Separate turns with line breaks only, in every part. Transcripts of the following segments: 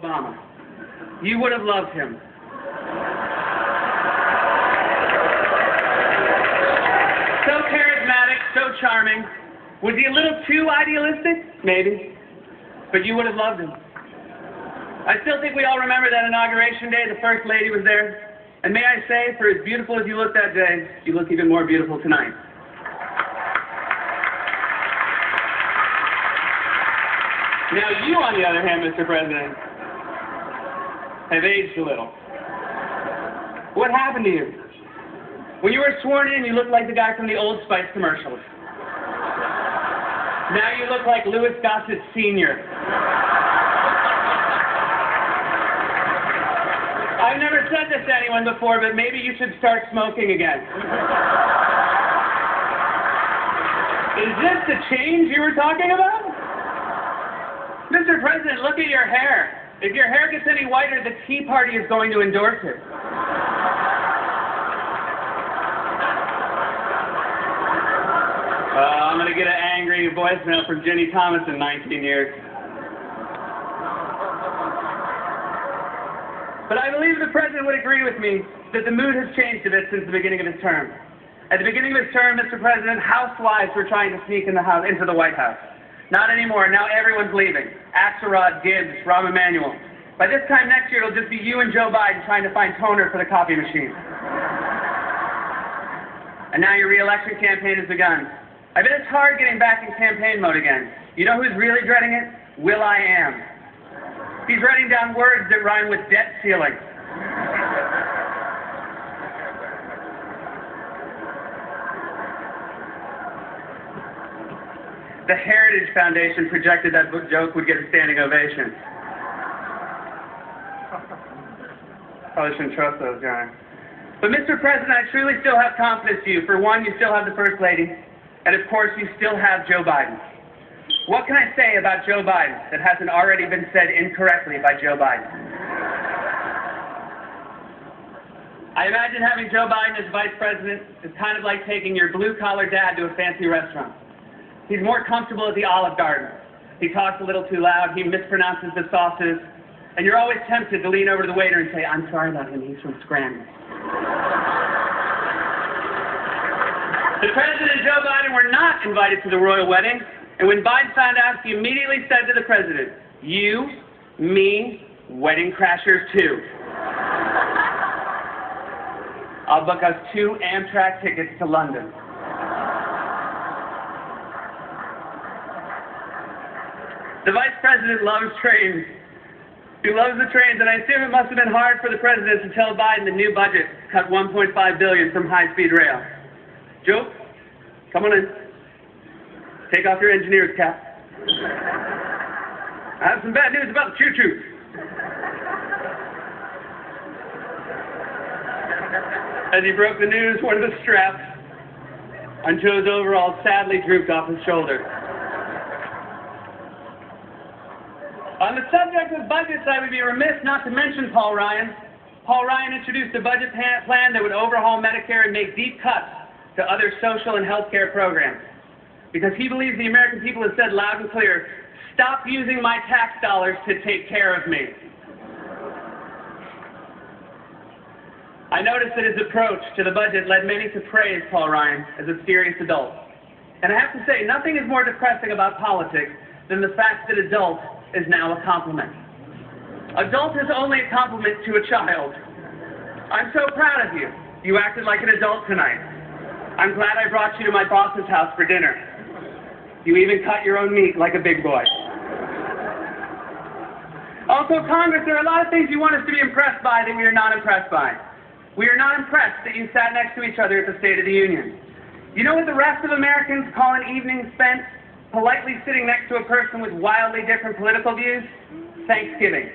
Obama. You would have loved him. So charismatic, so charming. Was he a little too idealistic? Maybe. But you would have loved him. I still think we all remember that inauguration day. The First Lady was there. And may I say, for as beautiful as you looked that day, you look even more beautiful tonight. Now you, on the other hand, Mr. President, have aged a little. What happened to you? When you were sworn in, you looked like the guy from the Old Spice commercials. Now you look like Louis Gossett Sr. I've never said this to anyone before, but maybe you should start smoking again. Is this the change you were talking about? Mr. President, look at your hair. If your hair gets any whiter, the Tea Party is going to endorse it. I'm going to get an angry voicemail from Jenny Thomas in 19 years. But I believe the President would agree with me that the mood has changed a bit since the beginning of his term. At the beginning of his term, Mr. President, housewives were trying to sneak in into the White House. Not anymore. Now everyone's leaving. Axelrod, Gibbs, Rahm Emanuel. By this time next year, it'll just be you and Joe Biden trying to find toner for the copy machine. And now your re-election campaign has begun. I bet it's hard getting back in campaign mode again. You know who's really dreading it? Will.I.am. He's writing down words that rhyme with debt ceiling. The Heritage Foundation projected that joke would get a standing ovation. Probably shouldn't trust those guys. But Mr. President, I truly still have confidence in you. For one, you still have the First Lady, and of course you still have Joe Biden. What can I say about Joe Biden that hasn't already been said incorrectly by Joe Biden? I imagine having Joe Biden as Vice President is kind of like taking your blue-collar dad to a fancy restaurant. He's more comfortable at the Olive Garden. He talks a little too loud, he mispronounces the sauces, and you're always tempted to lean over to the waiter and say, "I'm sorry about him, he's from Scranton." The President and Joe Biden were not invited to the royal wedding, and when Biden found out, he immediately said to the President, "You, me, wedding crashers too. I'll book us 2 Amtrak tickets to London." The Vice President loves trains. He loves the trains, and I assume it must have been hard for the President to tell Biden the new budget cut $1.5 billion from high-speed rail. Joe, come on in. Take off your engineer's cap. I have some bad news about the choo-choo. As he broke the news, one of the straps on Joe's overalls sadly drooped off his shoulder. On the subject of budgets, I would be remiss not to mention Paul Ryan. Paul Ryan introduced a budget plan that would overhaul Medicare and make deep cuts to other social and health care programs. Because he believes the American people have said loud and clear, "Stop using my tax dollars to take care of me." I noticed that his approach to the budget led many to praise Paul Ryan as a serious adult. And I have to say, nothing is more depressing about politics than the fact that adult is now a compliment. Adult is only a compliment to a child. I'm so proud of you. You acted like an adult tonight. I'm glad I brought you to my boss's house for dinner. You even cut your own meat like a big boy. Also, Congress, there are a lot of things you want us to be impressed by that we are not impressed by. We are not impressed that you sat next to each other at the State of the Union. You know what the rest of Americans call an evening spent politely sitting next to a person with wildly different political views? Thanksgiving.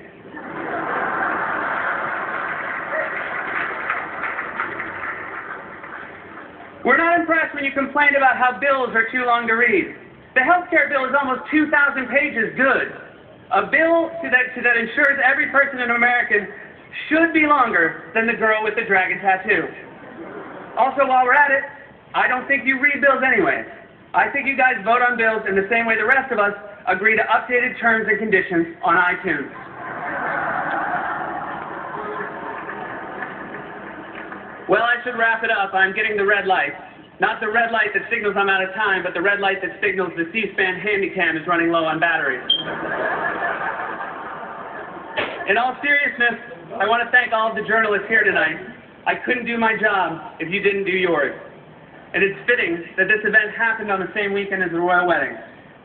We're not impressed when you complain about how bills are too long to read. The health care bill is almost 2,000 pages good. A bill that ensures every person in America should be longer than the girl with the dragon tattoo. Also, while we're at it, I don't think you read bills anyways. I think you guys vote on bills in the same way the rest of us agree to updated terms and conditions on iTunes. Well, I should wrap it up. I'm getting the red light. Not the red light that signals I'm out of time, but the red light that signals the C-SPAN handycam is running low on batteries. In all seriousness, I want to thank all of the journalists here tonight. I couldn't do my job if you didn't do yours. And it's fitting that this event happened on the same weekend as the royal wedding,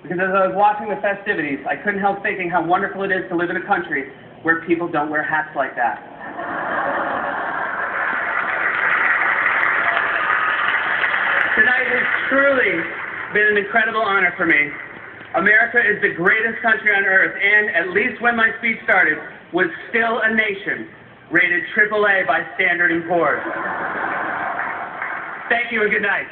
because as I was watching the festivities, I couldn't help thinking how wonderful it is to live in a country where people don't wear hats like that. Tonight has truly been an incredible honor for me. America is the greatest country on earth, and, at least when my speech started, was still a nation rated AAA by Standard & Poor's. Thank you and good night.